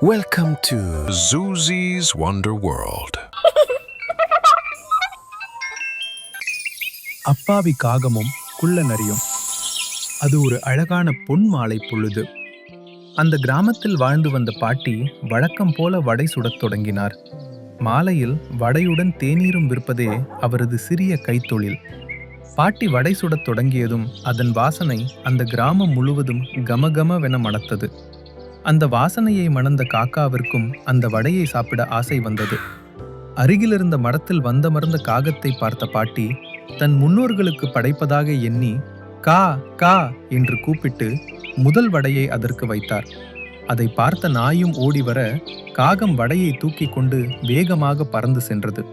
Welcome to Zuzi's Wonder World. அப்பாவி காகமும் குள்ள நரியும். அது ஒரு அழகான பொன் மாலை பொழுது. அந்த கிராமத்தில் வாழ்ந்து வந்த பாட்டி வழக்கம் போல வடை சுடத் தொடங்கினார். மாலையில் வடையுடன் தேநீரும் விற்பதே அவரது சிறிய கைத்தொழில். பாட்டி வடை சுடத் தொடங்கியதும் அதன் வாசனை அந்த கிராமம் முழுவதும் கமகமவென மணத்தது. அந்த வாசனையை மணந்த காக்காவிற்கும் அந்த வடையை சாப்பிட ஆசை வந்தது. அருகிலிருந்த மரத்தில் வந்தமர்ந்த காகத்தை பார்த்த பாட்டி தன் முன்னோர்களுக்கு படைப்பதாக எண்ணி கா கா என்று கூப்பிட்டு முதல் வடையை அதற்கு வைத்தார். அதை பார்த்த நாயும் ஓடிவர காகம் வடையை தூக்கி கொண்டு வேகமாக பறந்து சென்றது.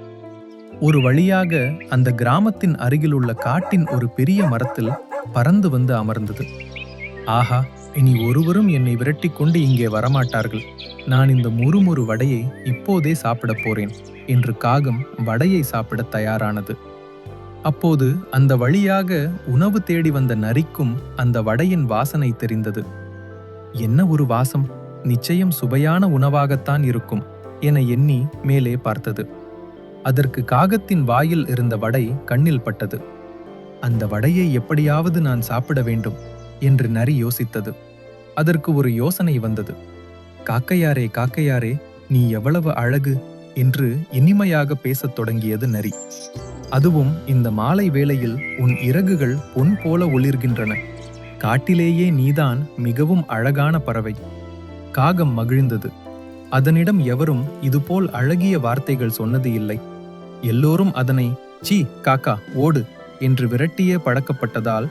ஒரு வழியாக அந்த கிராமத்தின் அருகிலுள்ள காட்டின் ஒரு பெரிய மரத்தில் பறந்து வந்து அமர்ந்தது. ஆஹா, இனி ஒருவரும் என்னை விரட்டி கொண்டு இங்கே வரமாட்டார்கள். நான் இந்த முறுமுறு வடையை இப்போதே சாப்பிடப் போறேன் என்று காகம் வடையை சாப்பிட தயாரானது. அப்போது அந்த வழியாக உணவு தேடி வந்த நரிக்கும் அந்த வடையின் வாசனை தெரிந்தது. என்ன ஒரு வாசம்! நிச்சயம் சுவையான உணவாகத்தான் இருக்கும் என எண்ணி மேலே பார்த்தது. அதற்கு காகத்தின் வாயில் இருந்த வடை கண்ணில் பட்டது. அந்த வடையை எப்படியாவது நான் சாப்பிட வேண்டும் என்று நரி யோசித்தது. அதற்கு ஒரு யோசனை வந்தது. காக்கையாரே காக்கையாரே, நீ எவ்வளவு அழகு என்று இனிமையாக பேசத் தொடங்கியது நரி. அதுவும் இந்த மாலை வேளையில் உன் இறகுகள் பொன் போல ஒளிர்கின்றன. காட்டிலேயே நீதான் மிகவும் அழகான பறவை. காகம் மகிழ்ந்தது. அதனிடம் எவரும் இதுபோல் அழகிய வார்த்தைகள் சொன்னது இல்லை. எல்லோரும் அதனை சீ காக்கா ஓடு என்று விரட்டியே பழக்கப்பட்டதால்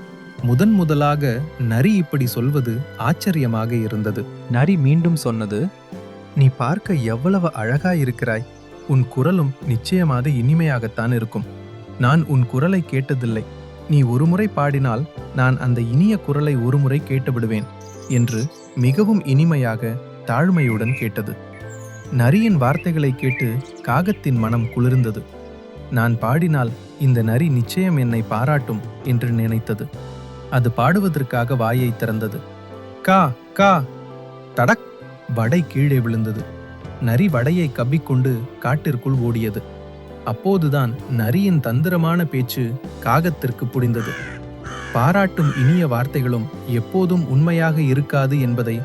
முதலாக நரி இப்படி சொல்வது ஆச்சரியமாக இருந்தது. நரி மீண்டும் சொன்னது, நீ பார்க்க எவ்வளவு அழகாயிருக்கிறாய். உன் குரலும் நிச்சயமாக இனிமையாகத்தான் இருக்கும். நான் உன் குரலை கேட்டதில்லை. நீ ஒருமுறை பாடினால் நான் அந்த இனிய குரலை ஒருமுறை கேட்டுவிடுவேன் என்று மிகவும் இனிமையாக தாழ்மையுடன் கேட்டது. நரியின் வார்த்தைகளை கேட்டு காகத்தின் மனம் குளிர்ந்தது. நான் பாடினால் இந்த நரி நிச்சயம் என்னை பாராட்டும் என்று நினைத்தது. அது பாடுவதற்காக வாயை திறந்தது. கா கா தடக்! வடை கீழே விழுந்தது. நரி வடையை கவ்விக்கொண்டு காட்டிற்குள் ஓடியது. அப்போதுதான் நரியின் தந்திரமான பேச்சு காகத்திற்கு புரிந்தது. பாராட்டும் இனிய வார்த்தைகளும் எப்போதும் உண்மையாக இருக்காது என்பதை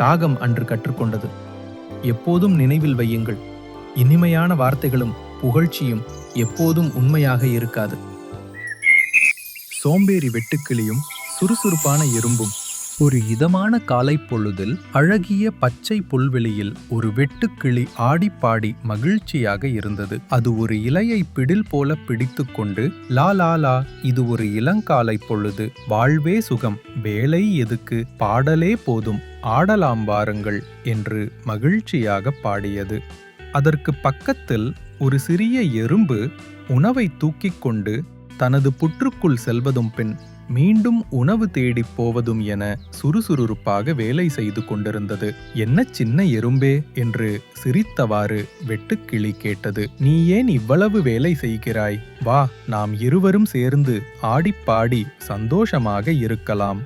காகம் அன்று கற்றுக்கொண்டது. எப்போதும் நினைவில் வையுங்கள், இனிமையான வார்த்தைகளும் புகழ்ச்சியும் எப்போதும் உண்மையாக இருக்காது. சோம்பேறி வெட்டுக்கிளியும் சுறுசுறுப்பான எறும்பும். ஒரு இதமான காலை பொழுதில் அழகிய பச்சை புல்வெளியில் ஒரு வெட்டுக்கிளி ஆடிப்பாடி மகிழ்ச்சியாக இருந்தது. அது ஒரு இலையை பிடில் போல பிடித்து கொண்டு லா லா லா, இது ஒரு இளங்காலை பொழுது, வாழ்வே சுகம், வேலை எதுக்கு, பாடலே போதும், ஆடலாம் வாருங்கள் என்று மகிழ்ச்சியாக பாடியது. அதற்கு பக்கத்தில் ஒரு சிறிய எறும்பு உணவை தூக்கிக் கொண்டு தனது புற்றுக்குள் செல்வதும் பின் மீண்டும் உணவு தேடிப் போவதும் என சுறுசுறுப்பாக வேலை செய்து கொண்டிருந்தது. என்ன சின்ன எறும்பே என்று சிரித்தவாறு வெட்டுக்கிளி கேட்டது. நீ ஏன் இவ்வளவு வேலை செய்கிறாய்? வா, நாம் இருவரும் சேர்ந்து ஆடிப்பாடி சந்தோஷமாக இருக்கலாம்.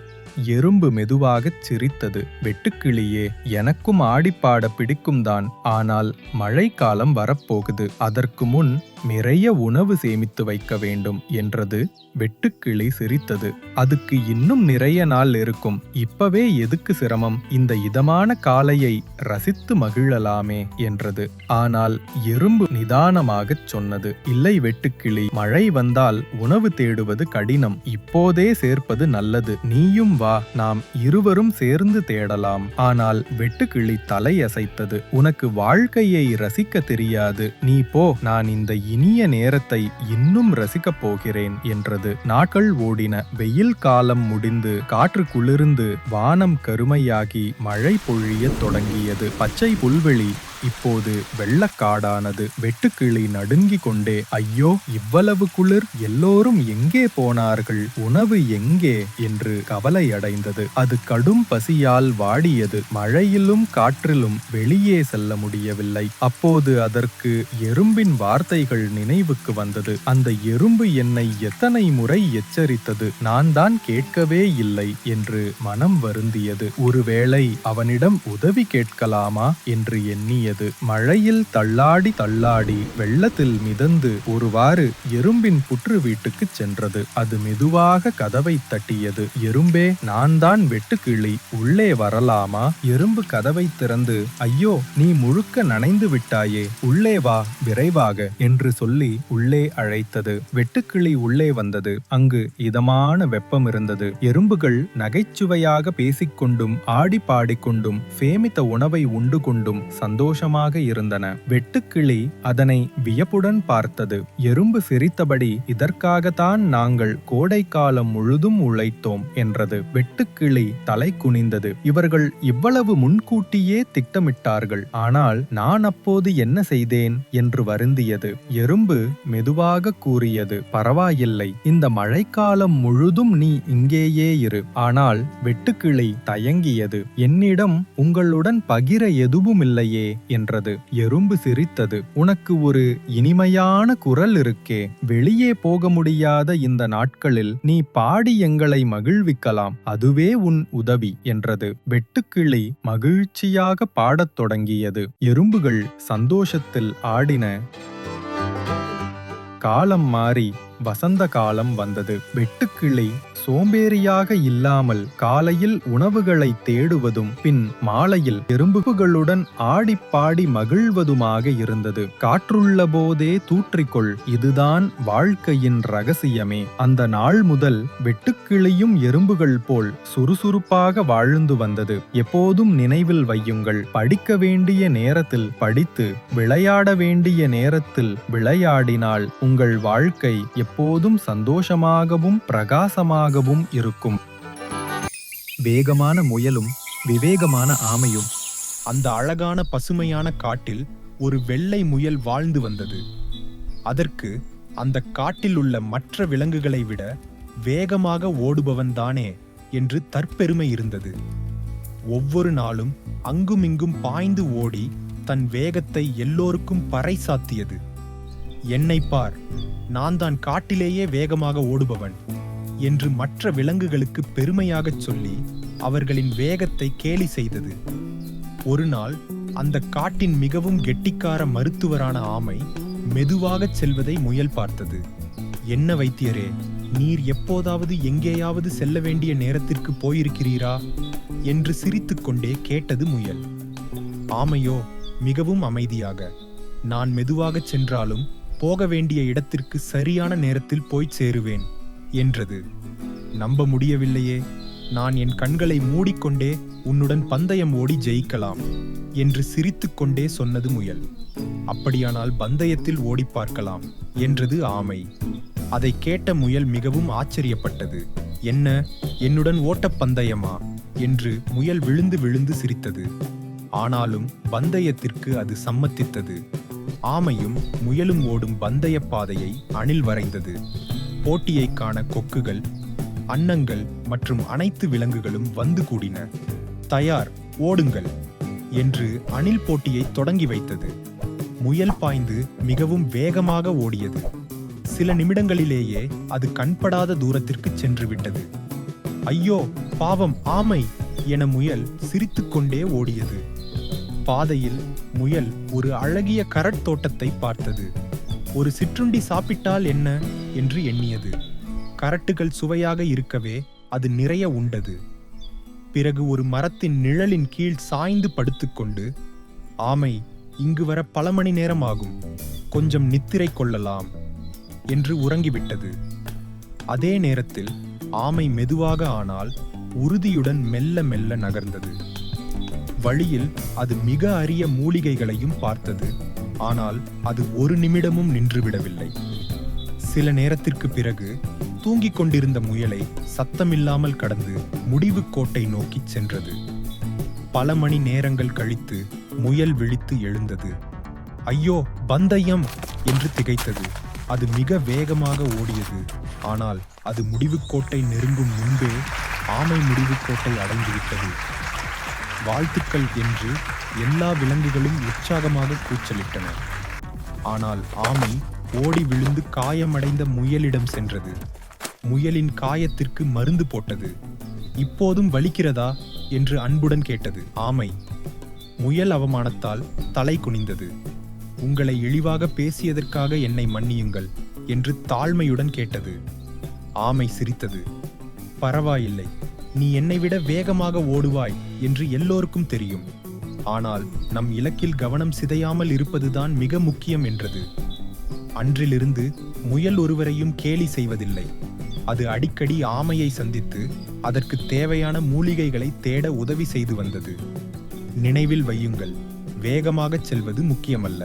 எறும்பு மெதுவாகச் சிரித்தது. வெட்டுக்கிளியே, எனக்கும் ஆடிப்பாட பிடிக்கும்தான். ஆனால் மழைக்காலம் வரப்போகுது. அதற்கு முன் நிறைய உணவு சேமித்து வைக்க வேண்டும் என்றது. வெட்டுக்கிளி சிரித்தது. அதுக்கு இன்னும் நிறைய நாள் இருக்கும். இப்பவே எதுக்கு சிரமம்? இந்த இதமான காலையை ரசித்து மகிழலாமே என்றது. ஆனால் எறும்பு நிதானமாகச் சொன்னது, இல்லை வெட்டுக்கிளி, மழை வந்தால் உணவு தேடுவது கடினம். இப்போதே சேர்ப்பது நல்லது. நீயும் வா, நாம் இருவரும் சேர்ந்து தேடலாம். ஆனால் வெட்டுக்கிளி தலையசைத்தது. உனக்கு வாழ்க்கையை ரசிக்க தெரியாது. நீ போ, நான் இந்த இனிய நேரத்தை இன்னும் ரசிக்கப் போகிறேன் என்றது. நாட்கள் ஓடின. வெயில் காலம் முடிந்து காற்று குளிர்ந்து வானம் கருமையாகி மழை பொழியத் தொடங்கியது. பச்சை புல்வெளி இப்போது வெள்ளக்காடானது. வெட்டுக்கிளி நடுங்கிக் கொண்டே, ஐயோ, இவ்வளவு குளிர், எல்லோரும் எங்கே போனார்கள், உணவு எங்கே என்று கவலையடைந்தது. அது கடும் பசியால் வாடியது. மழையிலும் காற்றிலும் வெளியே செல்ல முடியவில்லை. அப்போது அதற்கு எறும்பின் வார்த்தைகள் நினைவுக்கு வந்தது. அந்த எறும்பு என்னை எத்தனை முறை எச்சரித்தது, நான் தான் கேட்கவே இல்லை என்று மனம் வருந்தியது. ஒருவேளை அவனிடம் உதவி கேட்கலாமா என்று எண்ணியது. மழையில் தள்ளாடி தள்ளாடி வெள்ளத்தில் மிதந்து ஒருவாறு எறும்பின் புற்று வீட்டுக்கு சென்றது. அது மெதுவாக கதவை தட்டியது. எறும்பே, நான் தான் வெட்டுக்கிளி, உள்ளே வரலாமா? எறும்பு கதவை திறந்து, ஐயோ, நீ முழுக்க நனைந்து விட்டாயே, உள்ளே வா விரைவாக என்று சொல்லி உள்ளே அழைத்தது. வெட்டுக்கிளி உள்ளே வந்தது. அங்கு இதமான வெப்பம் இருந்தது. எறும்புகள் நகைச்சுவையாக பேசிக்கொண்டும் ஆடி பாடிக்கொண்டும் சேமித்த உணவை உண்டு கொண்டும் சந்தோஷமாக இருந்தன. வெட்டுக்கிளி அதனை வியப்புடன் பார்த்தது. எறும்பு சிரித்தபடி, இதற்காகத்தான் நாங்கள் கோடைக்காலம் முழுதும் உழைத்தோம் என்றது. வெட்டுக்கிளி தலை குனிந்தது. இவர்கள் இவ்வளவு முன்கூட்டியே திட்டமிட்டார்கள். ஆனால் நான் அப்போது என்ன செய்தேன் என்று வருந்தியது. எறும்பு மெதுவாக கூறியது, பரவாயில்லை, இந்த மழைக்காலம் முழுதும் நீ இங்கேயே இரு. ஆனால் வெட்டுக்கிளி தயங்கியது. என்னிடம் உங்களுடன் பகிர எதுவுமில்லையே என்றது. எறும்பு சிரித்தது. உனக்கு ஒரு இனிமையான குரல் இருக்கே, வெளியே போக முடியாத இந்த நாட்களில் நீ பாடி எங்களை மகிழ்விக்கலாம், அதுவே உன் உதவி என்றது. வெட்டுக்கிளி மகிழ்ச்சியாக பாடத் தொடங்கியது. எறும்புகள் சந்தோஷத்தில் ஆடின. காலம் மாறி வசந்த காலம் வந்தது. வெட்டுக்கிளி சோம்பேறியாக இல்லாமல் காலையில் உணவுகளை தேடுவதும் பின் மாலையில் எறும்புகளுடன் ஆடிப்பாடி மகிழ்வதுமாக இருந்தது. காற்றுள்ள போதே தூற்றிக்கொள், இதுதான் வாழ்க்கையின் ரகசியமே. அந்த நாள் முதல் வெட்டுக்கிளியும் எறும்புகள் போல் சுறுசுறுப்பாக வாழ்ந்து வந்தது. எப்போதும் நினைவில் வையுங்கள், படிக்க வேண்டிய நேரத்தில் படித்து விளையாட வேண்டிய நேரத்தில் விளையாடினால் உங்கள் வாழ்க்கை எப்போதும் சந்தோஷமாகவும் பிரகாசமாகவும் இருக்கும். வேகமான முயலும் விவேகமான ஆமையும். அந்த அழகான பசுமையான காட்டில் ஒரு வெள்ளை முயல் வாழ்ந்து வந்தது. அதற்கு அந்த காட்டில் உள்ள மற்ற விலங்குகளை விட வேகமாக ஓடுபவன் தானே என்று தற்பெருமை இருந்தது. ஒவ்வொரு நாளும் அங்குமிங்கும் பாய்ந்து ஓடி தன் வேகத்தை எல்லோருக்கும் பறைசாத்தியது. என்னை பார், நான் தான் காட்டிலேயே வேகமாக ஓடுபவன் என்று மற்ற விலங்குகளுக்கு பெருமையாகச் சொல்லி அவர்களின் வேகத்தை கேலி செய்தது. ஒரு நாள் அந்த காட்டின் மிகவும் கெட்டிக்கார மருத்துவரான ஆமை மெதுவாகச் செல்வதை முயல் பார்த்தது. என்ன வைத்தியரே, நீர் எப்போதாவது எங்கேயாவது செல்ல வேண்டிய நேரத்திற்கு போயிருக்கிறீரா என்று சிரித்துக்கொண்டே கேட்டது முயல். ஆமையோ மிகவும் அமைதியாக, நான் மெதுவாகச் சென்றாலும் போக வேண்டிய இடத்திற்கு சரியான நேரத்தில் போய் சேருவேன் என்றது. நம்ப முடியவில்லையே, நான் என் கண்களை மூடிக்கொண்டே உன்னுடன் பந்தயம் ஓடி ஜெயிக்கலாம் என்று சிரித்துக்கொண்டே சொன்னது முயல். அப்படியானால் பந்தயத்தில் ஓடி பார்க்கலாம் என்றது ஆமை. அதை கேட்ட முயல் மிகவும் ஆச்சரியப்பட்டது. என்ன, என்னுடன் ஓட்டப்பந்தயமா என்று முயல் விழுந்து விழுந்து சிரித்தது. ஆனாலும் பந்தயத்திற்கு அது சம்மதித்தது. ஆமையும் முயலும் ஓடும் பந்தய பாதையை அணில் வரைந்தது. போட்டியை காண கொக்குகள், அன்னங்கள் மற்றும் அனைத்து விலங்குகளும் வந்து கூடின. தயார், ஓடுங்கள் என்று அணில் போட்டியை தொடங்கி வைத்தது. முயல் பாய்ந்து மிகவும் வேகமாக ஓடியது. சில நிமிடங்களிலேயே அது கண்படாத தூரத்திற்கு சென்று விட்டது. ஐயோ பாவம் ஆமை என முயல் சிரித்துக்கொண்டே ஓடியது. பாதையில் முயல் ஒரு அழகிய கரட் தோட்டத்தை பார்த்தது. ஒரு சிற்றுண்டி சாப்பிட்டால் என்ன என்று எண்ணியது. கரட்டுகள் சுவையாக இருக்கவே அது நிறைய உண்டது. பிறகு ஒரு மரத்தின் நிழலின் கீழ் சாய்ந்து படுத்துக்கொண்டு, ஆமை, இங்கு வர பல மணி நேரம் ஆகும், கொஞ்சம் நித்திரை கொள்ளலாம் என்று உறங்கிவிட்டது. அதே நேரத்தில் ஆமை மெதுவாக ஆனால் உறுதியுடன் மெல்ல மெல்ல நகர்ந்தது. வழியில் அது மிக அரிய மூலிகைகளையும் பார்த்தது. ஆனால் அது ஒரு நிமிடமும் நின்றுவிடவில்லை. சில நேரத்திற்கு பிறகு தூங்கிக் கொண்டிருந்த முயலை சத்தமில்லாமல் கடந்து முடிவு கோட்டை நோக்கிச் சென்றது. பல மணி நேரங்கள் கழித்து முயல் விழித்து எழுந்தது. ஐயோ, பந்தயம் என்று திகைத்தது. அது மிக வேகமாக ஓடியது. ஆனால் அது முடிவுக்கோட்டை நெருங்கும் முன்பே ஆமை முடிவுக்கோட்டை அடைந்துவிட்டது. வாழ்த்துக்கள் என்று எல்லா விலங்குகளும் உற்சாகமாக கூச்சலிட்டன. ஆனால் ஆமை ஓடி விழுந்து காயமடைந்த முயலிடம் சென்றது. முயலின் காயத்திற்கு மருந்து போட்டது. இப்போதும் வலிக்கிறதா என்று அன்புடன் கேட்டது ஆமை. முயல் அவமானத்தால் தலை குனிந்தது. உங்களை இழிவாக பேசியதற்காக என்னை மன்னியுங்கள் என்று தாழ்மையுடன் கேட்டது. ஆமை சிரித்தது. பரவாயில்லை, நீ என்னை விட வேகமாக ஓடுவாய் என்று எல்லோருக்கும் தெரியும். ஆனால் நம் இலக்கில் கவனம் சிதையாமல் இருப்பதுதான் மிக முக்கியம் என்றது. அன்றிலிருந்து முயல் ஒருவரையும் கேலி செய்வதில்லை. அது அடிக்கடி ஆமையை சந்தித்து அதற்கு தேவையான மூலிகைகளை தேட உதவி செய்து வந்தது. நினைவில் வையுங்கள், வேகமாகச் செல்வது முக்கியமல்ல.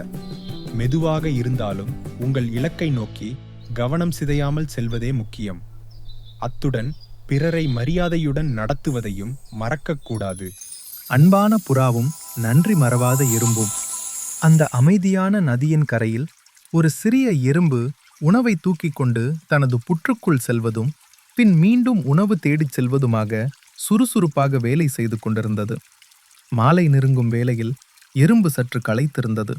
மெதுவாக இருந்தாலும் உங்கள் இலக்கை நோக்கி கவனம் சிதையாமல் செல்வதே முக்கியம். அத்துடன் பிறரை மரியாதையுடன் நடத்துவதையும் மறக்கக்கூடாது. அன்பான புறாவும் நன்றி மறவாத எறும்பும். அந்த அமைதியான நதியின் கரையில் ஒரு சிறிய எறும்பு உணவை தூக்கிக் கொண்டு தனது புற்றுக்குள் செல்வதும் பின் மீண்டும் உணவு தேடிச் செல்வதுமாக சுறுசுறுப்பாக வேலை செய்து கொண்டிருந்தது. மாலை நெருங்கும் வேளையில் எறும்பு சற்று களைத்திருந்தது.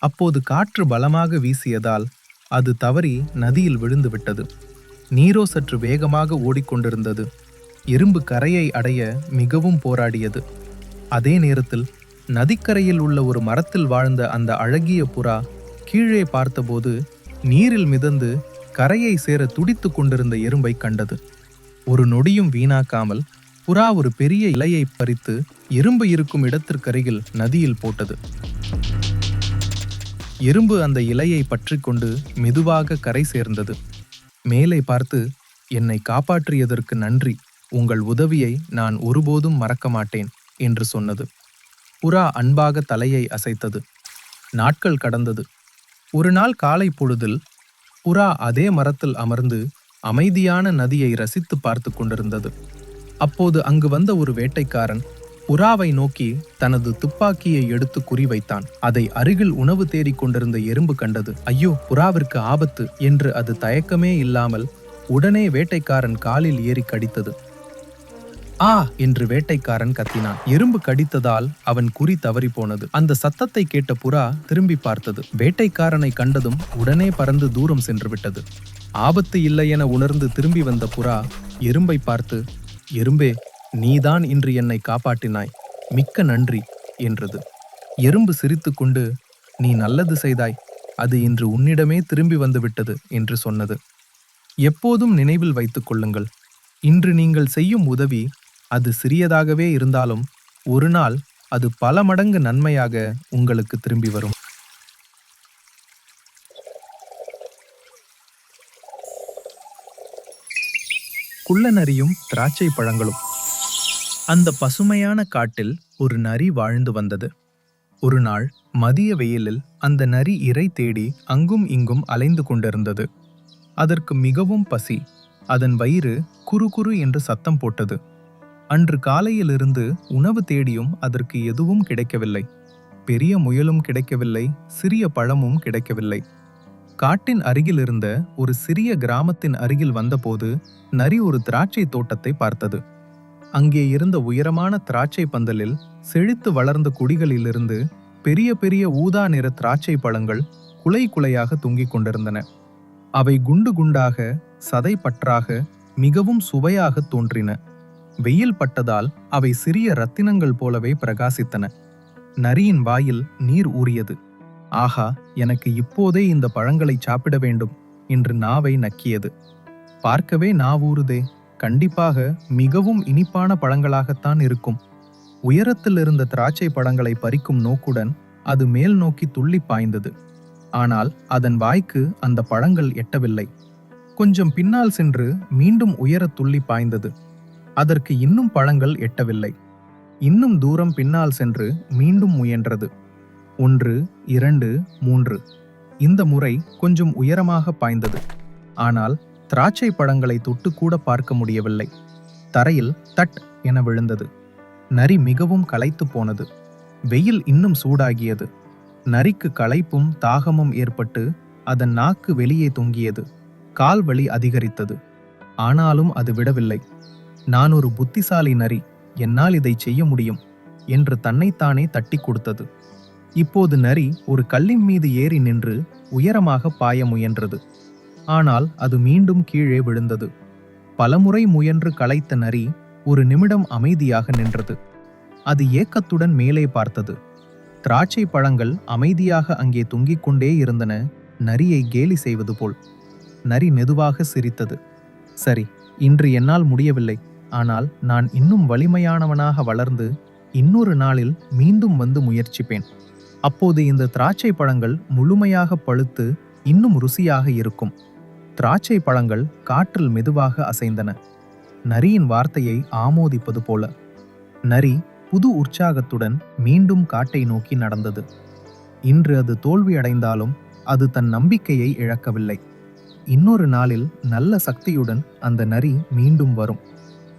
அப்போது காற்று பலமாக வீசியதால் அது தவறி நதியில் விழுந்து விட்டது. நீரோ சற்று வேகமாக ஓடிக்கொண்டிருந்தது. எறும்பு கரையை அடைய மிகவும் போராடியது. அதே நேரத்தில் நதிக்கரையில் உள்ள ஒரு மரத்தில் வாழ்ந்த அந்த அழகிய புறா கீழே பார்த்தபோது நீரில் மிதந்து கரையை சேர துடித்து கொண்டிருந்த எறும்பை கண்டது. ஒரு நொடியும் வீணாக்காமல் புறா ஒரு பெரிய இலையை பறித்து எறும்பு இருக்கும் இடத்திற்கருகில் நதியில் போட்டது. எறும்பு அந்த இலையை பற்றி கொண்டு மெதுவாக கரை சேர்ந்தது. மேலே பார்த்து, என்னை காப்பாற்றியதற்கு நன்றி, உங்கள் உதவியை நான் ஒருபோதும் மறக்க மாட்டேன் என்று சொன்னது. புறா அன்பாக தலையை அசைத்தது. நாட்கள் கடந்தது. ஒரு நாள் காலை பொழுதில் புறா அதே மரத்தில் அமர்ந்து அமைதியான நதியை ரசித்து பார்த்து கொண்டிருந்தது. அப்போது அங்கு வந்த ஒரு வேட்டைக்காரன் புறாவை நோக்கி தனது துப்பாக்கியை எடுத்து குறிவைத்தான். அதை அருகில் உணவு தேடிக் கொண்டிருந்த எறும்பு கண்டது. ஐயோ, புறாவிற்கு ஆபத்து என்று அது தயக்கமே இல்லாமல் உடனே வேட்டைக்காரன் காலில் ஏறி கடித்தது. ஆ என்று வேட்டைக்காரன் கத்தினான். எறும்பு கடித்ததால் அவன் குறி தவறி போனது. அந்த சத்தத்தை கேட்ட புறா திரும்பி பார்த்தது. வேட்டைக்காரனை கண்டதும் உடனே பறந்து தூரம் சென்று விட்டது. ஆபத்து இல்லை என உணர்ந்து திரும்பி வந்த புறா எறும்பை பார்த்து, எறும்பே, நீதான் இன்று என்னை காப்பாற்றினாய், மிக்க நன்றி என்றது. எறும்பு சிரித்துக்கொண்டு, நீ நல்லது செய்தாய், அது இன்று உன்னிடமே திரும்பி வந்து விட்டது என்று சொன்னது. எப்போதும் நினைவில் வைத்துக் கொள்ளுங்கள், இன்று நீங்கள் செய்யும் உதவி அது சிறியதாகவே இருந்தாலும் ஒரு நாள் அது பல மடங்கு நன்மையாக உங்களுக்கு திரும்பி வரும். குள்ள நரியும் திராட்சை பழங்களும். அந்த பசுமையான காட்டில் ஒரு நரி வாழ்ந்து வந்தது. ஒரு நாள் மதிய வெயிலில் அந்த நரி இரை தேடி அங்கும் இங்கும் அலைந்து கொண்டிருந்தது. அதற்கு மிகவும் பசி. அதன் வயிறு குறு குறு என்று சத்தம் போட்டது. அன்று காலையிலிருந்து உணவு தேடியும் அதற்கு எதுவும் கிடைக்கவில்லை. பெரிய முயலும் கிடைக்கவில்லை, சிறிய பழமும் கிடைக்கவில்லை. காட்டின் அருகில் இருந்த ஒரு சிறிய கிராமத்தின் அருகில் வந்தபோது நரி ஒரு திராட்சை தோட்டத்தை பார்த்தது. அங்கே இருந்த உயரமான திராட்சை பந்தலில் செழித்து வளர்ந்த கொடிகளிலிருந்து பெரிய பெரிய ஊதா நிற திராட்சை பழங்கள் குலை குலையாக தொங்கிக் கொண்டிருந்தன. அவை குண்டு குண்டாக, சதை பற்றாக, மிகவும் சுவையாக தோன்றின. வெயில் பட்டதால் அவை சிறிய ரத்தினங்கள் போலவே பிரகாசித்தன. நரியின் வாயில் நீர் ஊறியது. ஆஹா, எனக்கு இப்போதே இந்த பழங்களை சாப்பிட வேண்டும் என்று நாவை நக்கியது. பார்க்கவே நாவூறுதே, கண்டிப்பாக மிகவும் இனிப்பான பழங்களாகத்தான் இருக்கும். உயரத்தில் இருந்த திராட்சை பழங்களை பறிக்கும் நோக்குடன் அது மேல் நோக்கி துள்ளி பாய்ந்தது. ஆனால் அதன் வாய்க்கு அந்த பழங்கள் எட்டவில்லை. கொஞ்சம் பின்னால் சென்று மீண்டும் உயர துள்ளி பாய்ந்தது. அதற்கு இன்னும் பழங்கள் எட்டவில்லை. இன்னும் தூரம் பின்னால் சென்று மீண்டும் முயன்றது. 1, 2, 3. இந்த முறை கொஞ்சம் உயரமாக பாய்ந்தது. ஆனால் திராட்சை பழங்களை தொட்டு கூட பார்க்க முடியவில்லை. தரையில் தட் என விழுந்தது. நரி மிகவும் களைத்து போனது. வெயில் இன்னும் சூடாகியது. நரிக்கு களைப்பும் தாகமும் ஏற்பட்டு அதன் நாக்கு வெளியே தொங்கியது. கால் வலி அதிகரித்தது. ஆனாலும் அது விடவில்லை. நான் ஒரு புத்திசாலி நரி, என்னால் இதை செய்ய முடியும் என்று தன்னைத்தானே தட்டி கொடுத்தது. இப்போது நரி ஒரு கல்லின் மீது ஏறி நின்று உயரமாக பாய முயன்றது. ஆனால் அது மீண்டும் கீழே விழுந்தது. பலமுறை முயன்று களைத்த நரி ஒரு நிமிடம் அமைதியாக நின்றது. அது ஏக்கத்துடன் மேலே பார்த்தது. திராட்சை பழங்கள் அமைதியாக அங்கே தொங்கிக் கொண்டே இருந்தன, நரியை கேலி செய்வது போல். நரி மெதுவாக சிரித்தது. சரி, இன்று என்னால் முடியவில்லை. ஆனால் நான் இன்னும் வலிமையானவனாக வளர்ந்து இன்னொரு நாளில் மீண்டும் வந்து முயற்சிப்பேன். அப்போது இந்த திராட்சை பழங்கள் முழுமையாக பழுத்து இன்னும் ருசியாக இருக்கும். திராட்சை பழங்கள் காற்றில் மெதுவாக அசைந்தன, நரியின் வார்த்தையை ஆமோதிப்பது போல. நரி புது உற்சாகத்துடன் மீண்டும் காட்டை நோக்கி நடந்தது. இன்று அது தோல்வியடைந்தாலும் அது தன் நம்பிக்கையை இழக்கவில்லை. இன்னொரு நாளில் நல்ல சக்தியுடன் அந்த நரி மீண்டும் வரும்.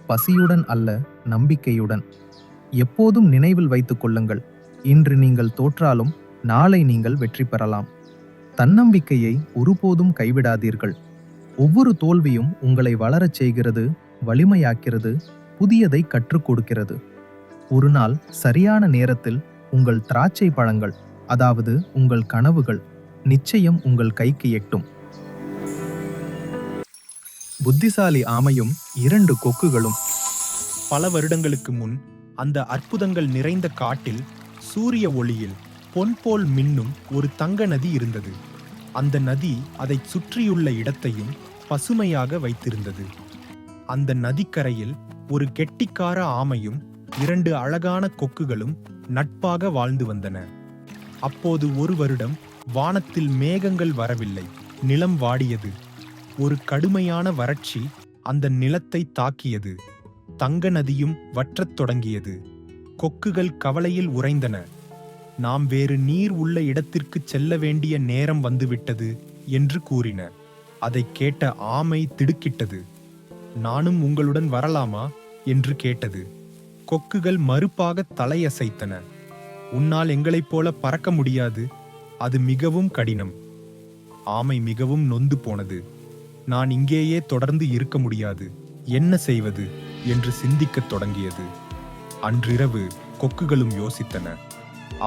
பசியுடன் அல்ல, நம்பிக்கையுடன். எப்போதும் நினைவில் வைத்துக் கொள்ளுங்கள், இன்று நீங்கள் தோற்றாலும் நாளை நீங்கள் வெற்றி பெறலாம். தன்னம்பிக்கையை ஒருபோதும் கைவிடாதீர்கள். ஒவ்வொரு தோல்வியும் உங்களை வளரச் செய்கிறது, வலிமையாக்கிறது, புதியதை கற்றுக் கொடுக்கிறது. ஒரு நாள் சரியான நேரத்தில் உங்கள் திராட்சை பழங்கள், அதாவது உங்கள் கனவுகள், நிச்சயம் உங்கள் கைக்கு எட்டும். புத்திசாலி ஆமையும் 2 கொக்குகளும். பல வருடங்களுக்கு முன் அந்த அற்புதங்கள் நிறைந்த காட்டில் சூரிய ஒளியில் பொன் போல் மின்னும் ஒரு தங்க நதி இருந்தது. அந்த நதி அதைச் சுற்றியுள்ள இடத்தையும் பசுமையாக வைத்திருந்தது. அந்த நதிக்கரையில் ஒரு கெட்டிக்கார ஆமையும் 2 அழகான கொக்குகளும் நட்பாக வாழ்ந்து வந்தன. அப்போது ஒரு வருடம் வானத்தில் மேகங்கள் வரவில்லை, நிலம் வாடியது. ஒரு கடுமையான வறட்சி அந்த நிலத்தை தாக்கியது. தங்க நதியும் வற்றத் தொடங்கியது. கொக்குகள் கவலையில் உறைந்தன. நாம் வேறு நீர் உள்ள இடத்திற்கு செல்ல வேண்டிய நேரம் வந்துவிட்டது என்று கூறின. அதைக் கேட்ட ஆமை திடுக்கிட்டது. நானும் உங்களுடன் வரலாமா என்று கேட்டது. கொக்குகள் மறுப்பாக தலையசைத்தன. உன்னால் எங்களைப் போல பறக்க முடியாது, அது மிகவும் கடினம். ஆமை மிகவும் நொந்து போனது. நான் இங்கேயே தொடர்ந்து இருக்க முடியாது, என்ன செய்வது என்று சிந்திக்கத் தொடங்கியது. அன்றிரவு கொக்குகளும் யோசித்தன.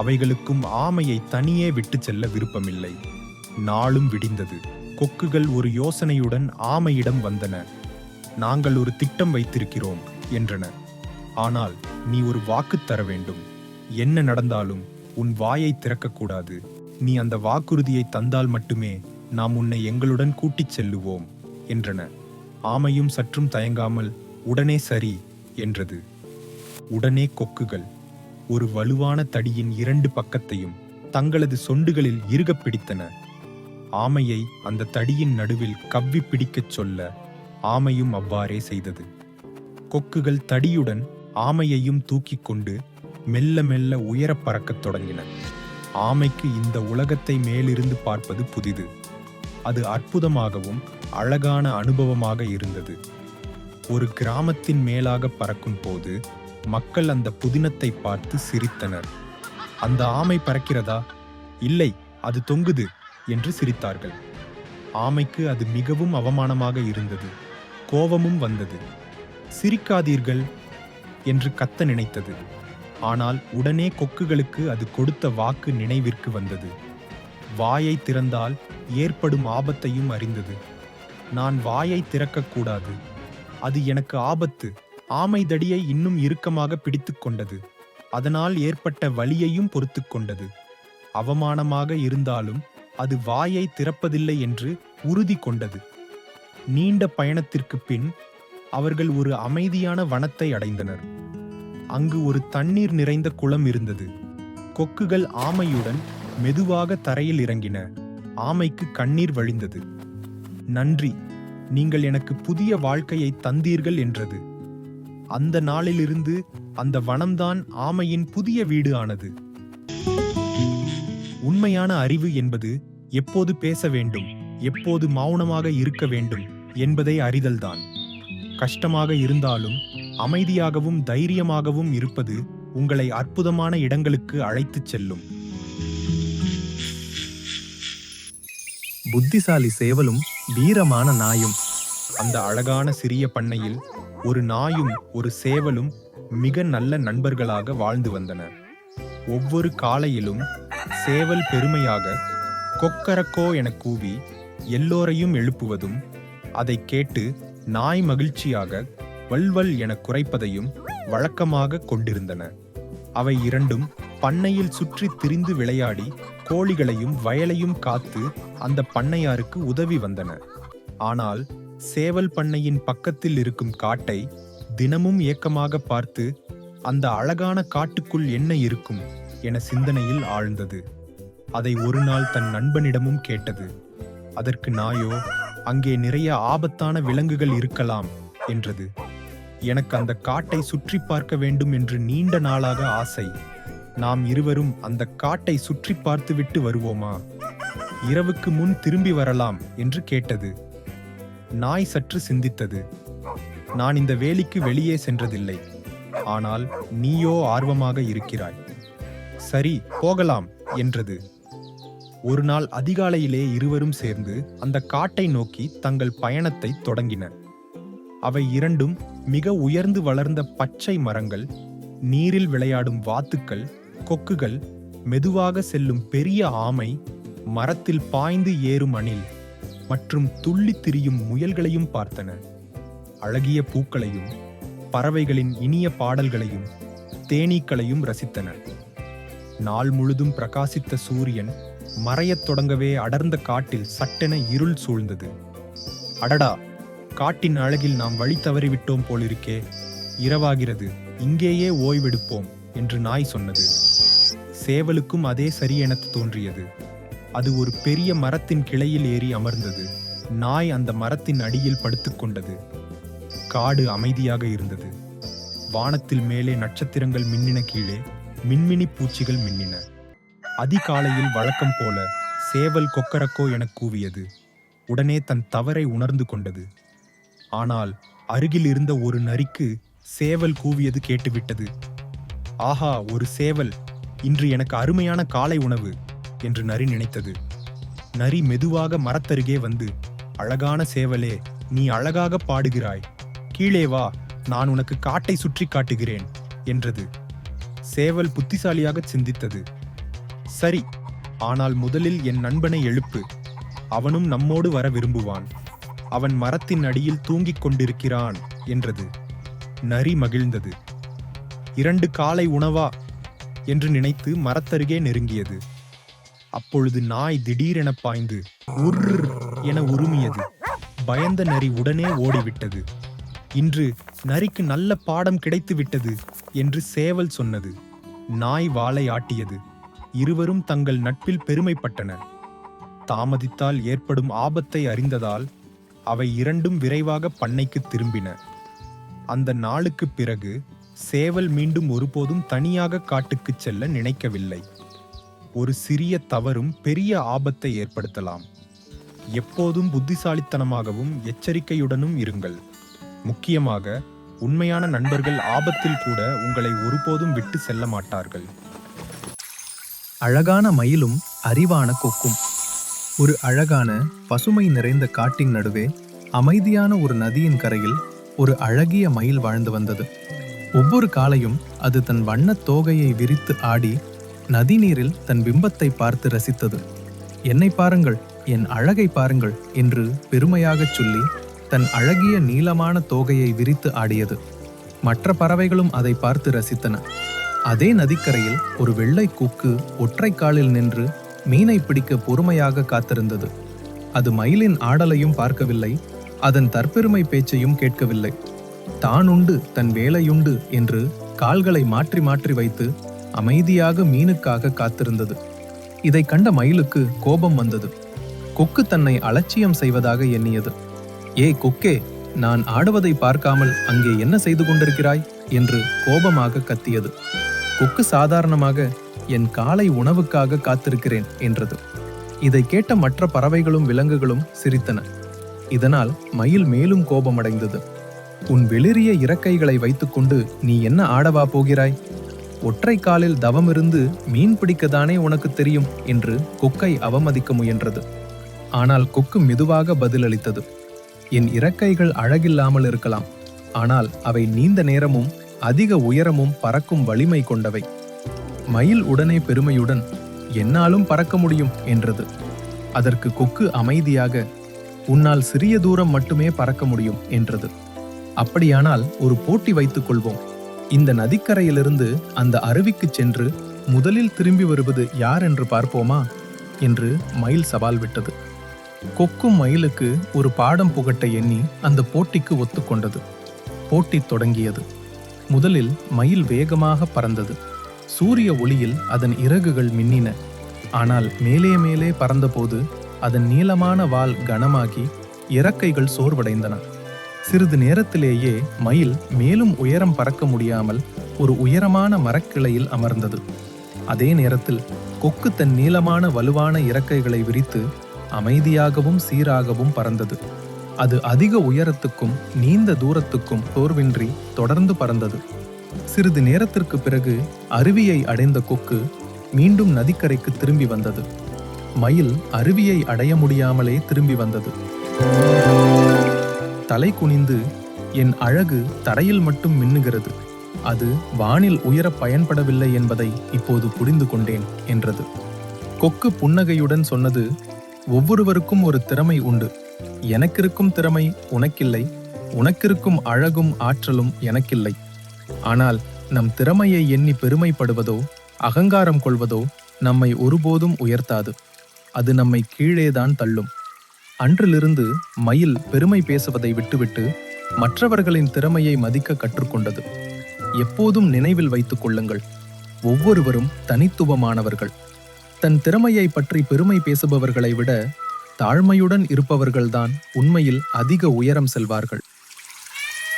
அவைகளுக்கும் ஆமையை தனியே விட்டுச் செல்ல விருப்பமில்லை. நாளும் விடிந்தது. கொக்குகள் ஒரு யோசனையுடன் ஆமையிடம் வந்தன. நாங்கள் ஒரு திட்டம் வைத்திருக்கிறோம் என்றன. ஆனால் நீ ஒரு வாக்கு தர வேண்டும். என்ன நடந்தாலும் உன் வாயை திறக்கக்கூடாது. நீ அந்த வாக்குறுதியை தந்தால் மட்டுமே நாம் உன்னை எங்களுடன் கூட்டிச் செல்லுவோம் என்றன. ஆமையும் சற்றும் தயங்காமல் உடனே சரி என்றது. உடனே கொக்குகள் ஒரு வலுவான தடியின் 2 பக்கத்தையும் தங்களது சொண்டுகளில் இறுகப் பிடித்தன. ஆமையை அந்த தடியின் நடுவில் கவ்வி பிடிக்கச் சொல்ல ஆமையும் அவ்வாறே செய்தது. கொக்குகள் தடியுடன் ஆமையையும் தூக்கிக் கொண்டு மெல்ல மெல்ல உயர பறக்கத் தொடங்கின. ஆமைக்கு இந்த உலகத்தை மேலிருந்து பார்ப்பது புதிது. அது அற்புதமாகவும் அழகான அனுபவமாக இருந்தது. ஒரு கிராமத்தின் மேலாக பறக்கும் போது மக்கள் அந்த புதினத்தை பார்த்து சிரித்தனர். அந்த ஆமை பறக்கிறதா? இல்லை, அது தொங்குது என்று சிரித்தார்கள். ஆமைக்கு அது மிகவும் அவமானமாக இருந்தது. கோபமும் வந்தது. சிரிக்காதீர்கள் என்று கத்த நினைத்தது. ஆனால் உடனே கொக்குகளுக்கு அது கொடுத்த வாக்கு நினைவிற்கு வந்தது. வாயை திறந்தால் ஏற்படும் ஆபத்தையும் அறிந்தது. நான் வாயை திறக்கக்கூடாது, அது எனக்கு ஆபத்து. ஆமை தடியை இன்னும் இறுக்கமாக பிடித்து கொண்டது. அதனால் ஏற்பட்ட வலியையும் பொறுத்து கொண்டது. அவமானமாக இருந்தாலும் அது வாயை திறப்பதில்லை என்று உறுதி கொண்டது. நீண்ட பயணத்திற்கு பின் அவர்கள் ஒரு அமைதியான வனத்தை அடைந்தனர். அங்கு ஒரு தண்ணீர் நிறைந்த குளம் இருந்தது. கொக்குகள் ஆமையுடன் மெதுவாக தரையில் இறங்கின. ஆமைக்கு கண்ணீர் வழிந்தது. நன்றி, நீங்கள் எனக்கு புதிய வாழ்க்கையை தந்தீர்கள் என்றது. அந்த நாளிலிருந்து அந்த வனம்தான் ஆமையின் புதிய வீடு ஆனது. உண்மையான அறிவு என்பது எப்போது பேச வேண்டும், எப்போது மௌனமாக இருக்க வேண்டும் என்பதை அறிதல்தான். கஷ்டமாக இருந்தாலும் அமைதியாகவும் தைரியமாகவும் இருப்பது உங்களை அற்புதமான இடங்களுக்கு அழைத்துச் செல்லும். புத்திசாலி சேவலும் வீரமான நாயும். அந்த அழகான சிறிய பண்ணையில் ஒரு நாயும் ஒரு சேவலும் மிக நல்ல நண்பர்களாக வாழ்ந்து வந்தன. ஒவ்வொரு காலையிலும் சேவல் பெருமையாக கொக்கரக்கோ என கூவி எல்லோரையும் எழுப்புவதும், அதை கேட்டு நாய் மகிழ்ச்சியாக வல்வல் என குரைப்பதையும் வழக்கமாக கொண்டிருந்தன. அவை இரண்டும் பண்ணையில் சுற்றி திரிந்து விளையாடி கோழிகளையும் வயலையும் காத்து அந்த பண்ணையாருக்கு உதவி வந்தன. ஆனால் சேவல் பண்ணையின் பக்கத்தில் இருக்கும் காட்டை தினமும் ஏக்கமாக பார்த்து அந்த அழகான காட்டுக்குள் என்ன இருக்கும் என சிந்தனையில் ஆழ்ந்தது. அதை ஒரு நாள் தன் நண்பனிடமும் கேட்டது. அதற்கு நாயோ, அங்கே நிறைய ஆபத்தான விலங்குகள் இருக்கலாம் என்றது. எனக்கு அந்த காட்டை சுற்றி பார்க்க வேண்டும் என்று நீண்ட நாளாக ஆசை. நாம் இருவரும் அந்த காட்டை சுற்றி பார்த்துவிட்டு வருவோமா? இரவுக்கு முன் திரும்பி வரலாம் என்று கேட்டது. நாய் சற்று சிந்தித்தது. நான் இந்த வேலிக்கு வெளியே சென்றதில்லை. ஆனால் நீயோ ஆர்வமாக இருக்கிறாய். சரி, போகலாம் என்றது. ஒரு நாள் அதிகாலையிலே இருவரும் சேர்ந்து அந்த காட்டை நோக்கி தங்கள் பயணத்தை தொடங்கின. அவை இரண்டும் மிக உயர்ந்து வளர்ந்த பச்சை மரங்கள், நீரில் விளையாடும் வாத்துக்கள், கொக்குகள், மெதுவாக செல்லும் பெரிய ஆமை, மரத்தில் பாய்ந்து ஏறும் அணில் மற்றும் துள்ளித் திரியும் முயல்களையும் பார்த்தன. அழகிய பூக்களையும் பறவைகளின் இனிய பாடல்களையும் தேனீக்களையும் ரசித்தன. நாள் முழுதும் பிரகாசித்த சூரியன் மறையத் தொடங்கவே அடர்ந்த காட்டில் சட்டென இருள் சூழ்ந்தது. அடடா, காட்டின் அழகில் நாம் வழி தவறிவிட்டோம் போலிருக்கே. இரவாகிறது, இங்கேயே ஓய்வெடுப்போம் என்று நாய் சொன்னது. சேவலுக்கும் அதே சரி என தோன்றியது. அது ஒரு பெரிய மரத்தின் கிளையில் ஏறி அமர்ந்தது. நாய் அந்த மரத்தின் அடியில் படுத்துக்கொண்டது. காடு அமைதியாக இருந்தது. வானத்தில் மேலே நட்சத்திரங்கள் மின்னின, கீழே மின்மினி பூச்சிகள் மின்னின. அதிகாலையில் வழக்கம் போல சேவல் கொக்கரக்கோ என கூவியது. உடனே தன் தவறை உணர்ந்து கொண்டது. ஆனால் அருகில் இருந்த ஒரு நரிக்கு சேவல் கூவியது கேட்டுவிட்டது. ஆஹா, ஒரு சேவல்! இன்று எனக்கு அருமையான காலை உணவு என்று நரி நினைத்தது. நரி மெதுவாக மரத்தருகே வந்து, அழகான சேவலே, நீ அழகாக பாடுகிறாய். கீழே வா, நான் உனக்கு காட்டை சுற்றி காட்டுகிறேன் என்றது. சேவல் புத்திசாலியாக சிந்தித்தது. சரி, ஆனால் முதலில் என் நண்பனை எழுப்பு. அவனும் நம்மோடு வர விரும்புவான். அவன் மரத்தின் அடியில் தூங்கிக் கொண்டிருக்கிறான் என்றது. நரி மகிழ்ந்தது. 2 காலை உணவா என்று நினைத்து மரத்தருகே நெருங்கியது. அப்பொழுது நாய் திடீரென பாய்ந்து உர்ர் என உருமியது. பயந்த நரி உடனே ஓடிவிட்டது. இன்று நரிக்கு நல்ல பாடம் கிடைத்து விட்டது என்று சேவல் சொன்னது. நாய் வாலை ஆட்டியது. இருவரும் தங்கள் நட்பில் பெருமைப்பட்டனர். தாமதித்தால் ஏற்படும் ஆபத்தை அறிந்ததால் அவை இரண்டும் விரைவாக பண்ணைக்கு திரும்பின. அந்த நாளுக்குப் பிறகு சேவல் மீண்டும் ஒருபோதும் தனியாக காட்டுக்குச் செல்ல நினைக்கவில்லை. ஒரு சிறிய தவறும் பெரிய ஆபத்தை ஏற்படுத்தலாம். எப்போதும் புத்திசாலித்தனமாகவும் எச்சரிக்கையுடனும் இருங்கள். முக்கியமாக உண்மையான நண்பர்கள் ஆபத்தில் கூட உங்களை ஒருபோதும் விட்டு செல்ல மாட்டார்கள். அழகான மயிலும் அறிவான கொக்கும். ஒரு அழகான பசுமை நிறைந்த காட்டின் நடுவே அமைதியான ஒரு நதியின் கரையில் ஒரு அழகிய மயில் வாழ்ந்து வந்தது. ஒவ்வொரு காலையும் அது தன் வண்ணத் தோகையை விரித்து ஆடி நதிநீரில் தன் பிம்பத்தை பார்த்து ரசித்தது. என்னை பாருங்கள், என் அழகை பாருங்கள் என்று பெருமையாகச் சொல்லி தன் அழகிய நீளமான தோகையை விரித்து ஆடியது. மற்ற பறவைகளும் அதை பார்த்து ரசித்தன. அதே நதிக்கரையில் ஒரு வெள்ளை கொக்கு ஒற்றை காலில் நின்று மீனை பிடிக்க பொறுமையாக காத்திருந்தது. அது மயிலின் ஆடலையும் பார்க்கவில்லை, அதன் தற்பெருமை பேச்சையும் கேட்கவில்லை. தான் உண்டு, தன் வேலையுண்டு என்று கால்களை மாற்றி மாற்றி வைத்து அமைதியாக மீனுக்காக காத்திருந்தது. இதை கண்ட மயிலுக்கு கோபம் வந்தது. கொக்கு தன்னை அலட்சியம் செய்வதாக எண்ணியது. ஏ கொக்கே, நான் ஆடுவதை பார்க்காமல் அங்கே என்ன செய்து கொண்டிருக்கிறாய் என்று கோபமாக கத்தியது. கொக்கு சாதாரணமாக, என் காலை உணவுக்காக காத்திருக்கிறேன் என்றது. இதை கேட்ட மற்ற பறவைகளும் விலங்குகளும் சிரித்தன. இதனால் மயில் மேலும் கோபமடைந்தது. உன் வெளிரிய இறக்கைகளை வைத்துக்கொண்டு நீ என்ன ஆடவா போகிறாய்? ஒற்றை காலில் தவமிருந்து மீன் பிடிக்கத்தானே உனக்கு தெரியும் என்று கொக்கை அவமதிக்க முயன்றது. ஆனால் கொக்கு மெதுவாக பதிலளித்தது. என் இறக்கைகள் அழகில்லாமல் இருக்கலாம், ஆனால் அவை நீண்ட நேரமும் அதிக உயரமும் பறக்கும் வலிமை கொண்டவை. மயில் உடனே பெருமையுடன் என்னாலும் பறக்க முடியும் என்றது. அதற்கு கொக்கு அமைதியாக உன்னால் சிறிய தூரம் மட்டுமே பறக்க முடியும் என்றது. அப்படியானால் ஒரு போட்டி வைத்துக் கொள்வோம். இந்த நதிக்கரையிலிருந்து அந்த அருவிக்கு சென்று முதலில் திரும்பி வருவது யார் என்று பார்ப்போமா என்று மயில் சவால் விட்டது. கொக்கும் மயிலுக்கு ஒரு பாடம் புகட்ட எண்ணி அந்த போட்டிக்கு ஒத்துக்கொண்டது. போட்டி தொடங்கியது. முதலில் மயில் வேகமாக பறந்தது. சூரிய ஒளியில் அதன் இறகுகள் மின்னின. ஆனால் மேலே மேலே பறந்தபோது அதன் நீளமான வால் கனமாகி இறக்கைகள் சோர்வடைந்தன. சிறிது நேரத்திலேயே மயில் மேலும் உயரம் பறக்க முடியாமல் ஒரு உயரமான மரக்கிளையில் அமர்ந்தது. அதே நேரத்தில் கொக்கு தன் நீளமான வலுவான இறக்கைகளை விரித்து அமைதியாகவும் சீராகவும் பறந்தது. அது அதிக உயரத்துக்கும் நீண்ட தூரத்துக்கும் சோர்வின்றி தொடர்ந்து பறந்தது. சிறிது நேரத்திற்கு பிறகு அருவியை அடைந்த கொக்கு மீண்டும் நதிக்கரைக்கு திரும்பி வந்தது. மயில் அருவியை அடைய முடியாமலே திரும்பி வந்தது. தலை குனிந்து, என் அழகு தரையில் மட்டும் மின்னுகிறது, அது வானில் உயர பயன்படவில்லை என்பதை இப்போது புரிந்து கொண்டேன் என்றது. கொக்கு புன்னகையுடன் சொன்னது, ஒவ்வொருவருக்கும் ஒரு திறமை உண்டு. எனக்கிருக்கும் திறமை உனக்கில்லை, உனக்கிருக்கும் அழகும் ஆற்றலும் எனக்கில்லை. ஆனால் நம் திறமையை எண்ணி பெருமைப்படுவதோ அகங்காரம் கொள்வதோ நம்மை ஒருபோதும் உயர்த்தாது. அது நம்மை கீழேதான் தள்ளும். அன்றிலிருந்து மயில் பெருமை பேசுவதை விட்டுவிட்டு மற்றவர்களின் திறமையை மதிக்க கற்றுக்கொண்டது. எப்போதும் நினைவில் வைத்துக் கொள்ளுங்கள், ஒவ்வொருவரும் தனித்துவமானவர்கள். தன் திறமையை பற்றி பெருமை பேசுபவர்களை விட தாழ்மையுடன் இருப்பவர்கள்தான் உண்மையில் அதிக உயரம் செல்வார்கள்.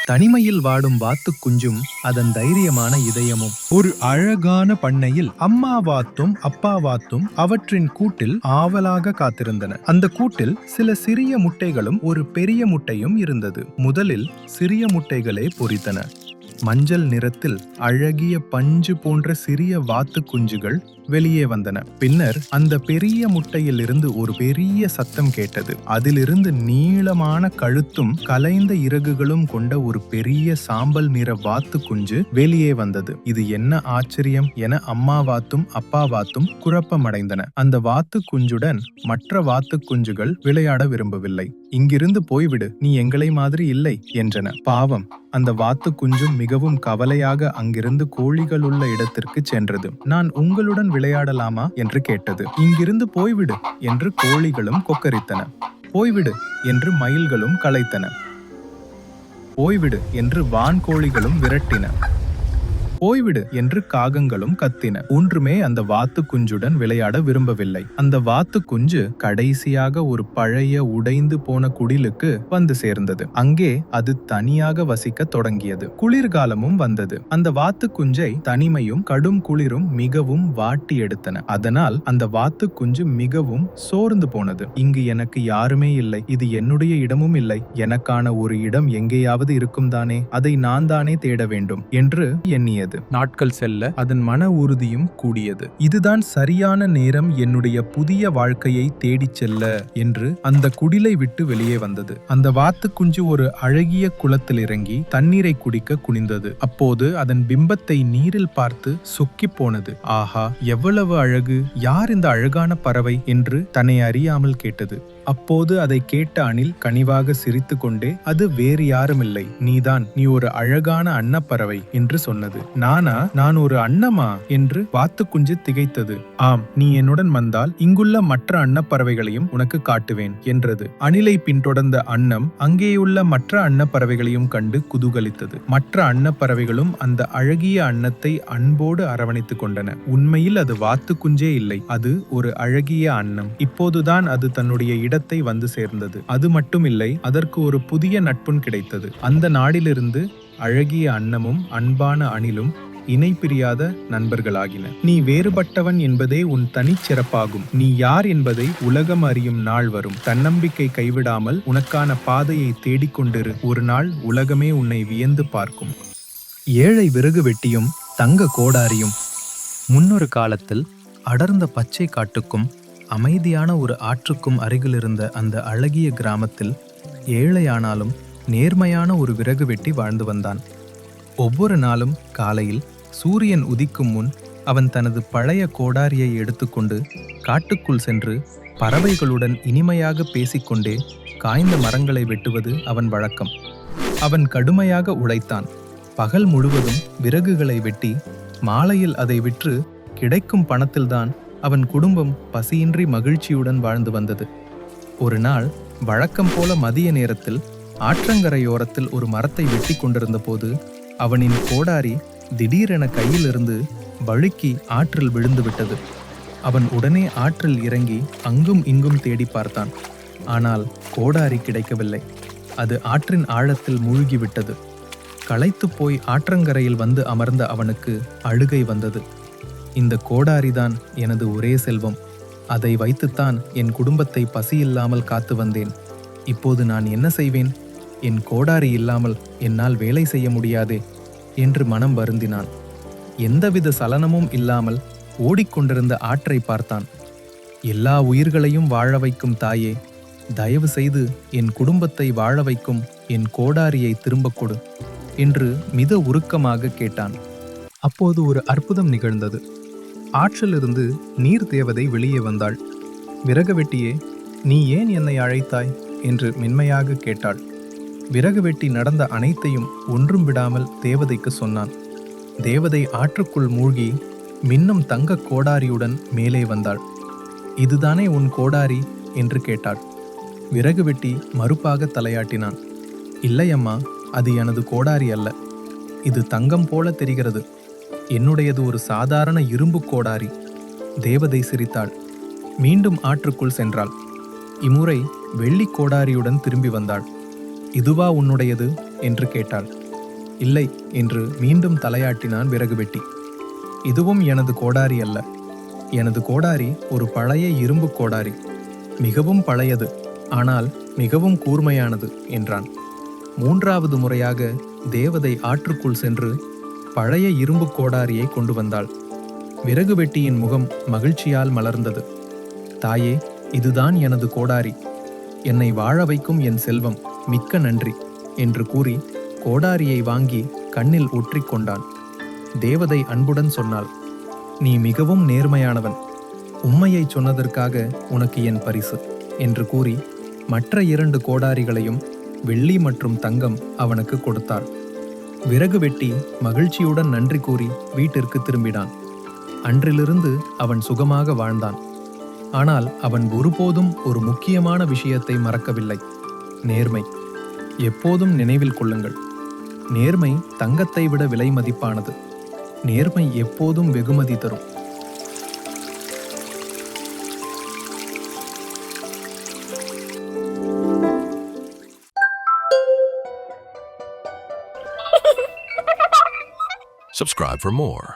தனிமையில் வாடும் வாத்துக் குஞ்சும் அதன் தைரியமான இதயமும். ஒரு அழகான பண்ணையில் அம்மா வாத்தும் அப்பா வாத்தும் அவற்றின் கூட்டில் ஆவலாக காத்திருந்தன. அந்த கூட்டில் சில சிறிய முட்டைகளும் ஒரு பெரிய முட்டையும் இருந்தது. முதலில் சிறிய முட்டைகளே பொரித்தன. மஞ்சள் நிறத்தில் அழகிய பஞ்சு போன்ற சிறிய வாத்து குஞ்சுகள் வெளியே வந்தன. பின்னர் அந்த பெரிய முட்டையிலிருந்து ஒரு பெரிய சத்தம் கேட்டது. அதிலிருந்து நீளமான கழுத்தும் கலைந்த இறகுகளும் கொண்ட ஒரு பெரிய சாம்பல் நிற வாத்து குஞ்சு வெளியே வந்தது. இது என்ன ஆச்சரியம் என அம்மா வாத்தும் அப்பா வாத்தும் குழப்பமடைந்தன. அந்த வாத்து குஞ்சுடன் மற்ற வாத்து குஞ்சுகள் விளையாட விரும்பவில்லை. இங்கிருந்து போய்விடு, நீ எங்களை மாதிரி இல்லை என்றன. பாவம், அந்த வாத்து குஞ்சும் மிகவும் கவலையாக அங்கிருந்து கோழிகள் உள்ள இடத்திற்கு சென்றது. நான் உங்களுடன் விளையாடலாமா என்று கேட்டது. இங்கிருந்து போய்விடு என்று கோழிகளும் கொக்கரித்தன. போய்விடு என்று மயில்களும் கலைத்தன. போய்விடு என்று வான்கோழிகளும் விரட்டின. போய்விடு என்று காகங்களும் கத்தின. ஒன்றுமே அந்த வாத்து குஞ்சுடன் விளையாட விரும்பவில்லை. அந்த வாத்து குஞ்சு கடைசியாக ஒரு பழைய உடைந்து போன குடிலுக்கு வந்து சேர்ந்தது. அங்கே அது தனியாக வசிக்க தொடங்கியது. குளிர்காலமும் வந்தது. அந்த வாத்து குஞ்சை தனிமையும் கடும் குளிரும் மிகவும் வாட்டி எடுத்தன. அதனால் அந்த வாத்து குஞ்சு மிகவும் சோர்ந்து போனது. இங்கு எனக்கு யாருமே இல்லை, இது என்னுடைய இடமும் இல்லை, எனக்கான ஒரு இடம் எங்கேயாவது இருக்கும் தானே, அதை நான் தானே தேட வேண்டும் என்று எண்ணியது. நாட்கள் செல்ல அதன் மன உறுதியும் கூடியது. இதுதான் சரியான நேரம் என்னுடைய புதிய வாழ்க்கையை தேடிச் செல்ல என்று அந்த குடிலை விட்டு வெளியே வந்தது. அந்த வாத்து குஞ்சு ஒரு அழகிய குளத்தில் இறங்கி தண்ணீரை குடிக்க குனிந்தது. அப்போது அதன் பிம்பத்தை நீரில் பார்த்து சொக்கி போனது. ஆஹா, எவ்வளவு அழகு! யார் இந்த அழகான பறவை என்று தன்னை அறியாமல் கேட்டது. அப்போது அதை கேட்ட அணில் கனிவாக சிரித்து கொண்டே, அது வேறு யாருமில்லை, நீதான், நீ ஒரு அழகான அன்னப்பறவை என்று சொன்னது. நானா? நான் ஒரு அன்னமா என்று வாத்து குஞ்சு திகைத்தது. ஆம், நீ என்னுடன் வந்தால் இங்குள்ள மற்ற அன்னப்பறவைகளையும் உனக்கு காட்டுவேன் என்றது. அணிலை பின்தொடர்ந்த அன்னம் அங்கேயுள்ள மற்ற அன்னப்பறவைகளையும் கண்டு குதூகலித்தது. மற்ற அன்னப்பறவைகளும் அந்த அழகிய அன்னத்தை அன்போடு அரவணைத்துக் கொண்டன. உண்மையில் அது வாத்து குஞ்சே இல்லை, அது ஒரு அழகிய அன்னம். இப்போதுதான் அது தன்னுடைய இடத்தை வந்து சேர்ந்தது. அது மட்டுமில்லை, அதற்கு ஒரு புதிய நட்பும் கிடைத்தது. அந்த நாடிலிருந்து அழகிய அன்னமும் அன்பான அணிலும் இணை பிரியாத நண்பர்களாகின. நீ வேறுபட்டவன் என்பதே உன் தனிச்சிறப்பாகும். நீ யார் என்பதை உலகம் அறியும் நாள் வரும். தன்னம்பிக்கை கைவிடாமல் உனக்கான பாதையை தேடிக்கொண்டிரு. ஒரு நாள் உலகமே உன்னை வியந்து பார்க்கும். ஏழை விறகு வெட்டியும் தங்க கோடாரியும். முன்னொரு காலத்தில் அடர்ந்த பச்சை காட்டுக்கும் அமைதியான ஒரு ஆற்றுக்கும் அருகில் இருந்த அந்த அழகிய கிராமத்தில் ஏழையானாலும் நேர்மையான ஒரு விறகு வெட்டி வாழ்ந்து வந்தான். ஒவ்வொரு நாளும் காலையில் சூரியன் உதிக்கும் முன் அவன் தனது பழைய கோடாரியை எடுத்துக்கொண்டு காட்டுக்குள் சென்று பறவைகளுடன் இனிமையாக பேசிக்கொண்டே காய்ந்த மரங்களை வெட்டுவது அவன் வழக்கம். அவன் கடுமையாக உழைத்தான். பகல் முழுவதும் விறகுகளை வெட்டி மாலையில் அதை விற்று கிடைக்கும் பணத்தில்தான் அவன் குடும்பம் பசியின்றி மகிழ்ச்சியுடன் வாழ்ந்து வந்தது. ஒரு நாள் வழக்கம் போல மதிய நேரத்தில் ஆற்றங்கரையோரத்தில் ஒரு மரத்தை வெட்டி கொண்டிருந்த போது அவனின் கோடாரி திடீரென கையிலிருந்து வழுக்கி ஆற்றில் விழுந்து விட்டது. அவன் உடனே ஆற்றில் இறங்கி அங்கும் இங்கும் தேடி பார்த்தான். ஆனால் கோடாரி கிடைக்கவில்லை. அது ஆற்றின் ஆழத்தில் மூழ்கிவிட்டது. களைத்து போய் ஆற்றங்கரையில் வந்து அமர்ந்த அவனுக்கு அழுகை வந்தது. இந்த கோடாரிதான் எனது ஒரே செல்வம். அதை வைத்துத்தான் என் குடும்பத்தை பசியில்லாமல் காத்து வந்தேன். இப்போது நான் என்ன செய்வேன்? என் கோடாரி இல்லாமல் என்னால் வேலை செய்ய முடியாதே என்று மனம் வருந்தினான். எந்தவித சலனமும் இல்லாமல் ஓடிக்கொண்டிருந்த ஆற்றை பார்த்தான். எல்லா உயிர்களையும் வாழ வைக்கும் தாயே, தயவு செய்து என் குடும்பத்தை வாழ வைக்கும் என் கோடாரியை திரும்பக் கொடு என்று மித உருக்கமாக கேட்டான். அப்போது ஒரு அற்புதம் நிகழ்ந்தது. ஆற்றிலிருந்து நீர் தேவதை வெளியே வந்தாள். விறகு வெட்டியே, நீ ஏன் என்னை அழைத்தாய் என்று மென்மையாக கேட்டாள். விறகு வெட்டி நடந்த அனைத்தையும் ஒன்றும் விடாமல் தேவதைக்கு சொன்னான். தேவதை ஆற்றுக்குள் மூழ்கி மின்னும் தங்க கோடாரியுடன் மேலே வந்தாள். இதுதானே உன் கோடாரி என்று கேட்டாள். விறகு வெட்டி மறுப்பாக தலையாட்டினான். இல்லையம்மா, அது எனது கோடாரி அல்ல. இது தங்கம் போல தெரிகிறது. என்னுடையது ஒரு சாதாரண இரும்பு கோடாரி. தேவதை சிரித்தாள். மீண்டும் ஆற்றுக்குள் சென்றாள். இம்முறை வெள்ளி கோடாரியுடன் திரும்பி வந்தாள். இதுவா உன்னுடையது என்று கேட்டாள். இல்லை என்று மீண்டும் தலையாட்டினான் விறகு வெட்டி. இதுவும் எனது கோடாரி அல்ல. எனது கோடாரி ஒரு பழைய இரும்பு கோடாரி. மிகவும் பழையது, ஆனால் மிகவும் கூர்மையானது என்றான். மூன்றாவது முறையாக தேவதை ஆற்றுக்குள் சென்று பழைய இரும்பு கோடாரியை கொண்டு வந்தாள். விறகு வெட்டியின் முகம் மகிழ்ச்சியால் மலர்ந்தது. தாயே, இதுதான் எனது கோடாரி. என்னை வாழ வைக்கும் என் செல்வம், மிக்க நன்றி என்று கூறி கோடாரியை வாங்கி கண்ணில் ஒற்றிக் கொண்டான். தேவதை அன்புடன் சொன்னாள், நீ மிகவும் நேர்மையானவன். உண்மையை சொன்னதற்காக உனக்கு என் பரிசு என்று கூறி மற்ற 2 கோடாரிகளையும் வெள்ளி மற்றும் தங்கம் அவனுக்கு கொடுத்தாள். விறகு வெட்டி மகிழ்ச்சியுடன் நன்றி கூறி வீட்டிற்கு திரும்பினான். அன்றிலிருந்து அவன் சுகமாக வாழ்ந்தான். ஆனால் அவன் ஒருபோதும் ஒரு முக்கியமான விஷயத்தை மறக்கவில்லை. நேர்மை. எப்போதும் நினைவில் கொள்ளுங்கள், நேர்மை தங்கத்தை விட விலை மதிப்பானது. நேர்மை எப்போதும் வெகுமதி தரும். Subscribe for more.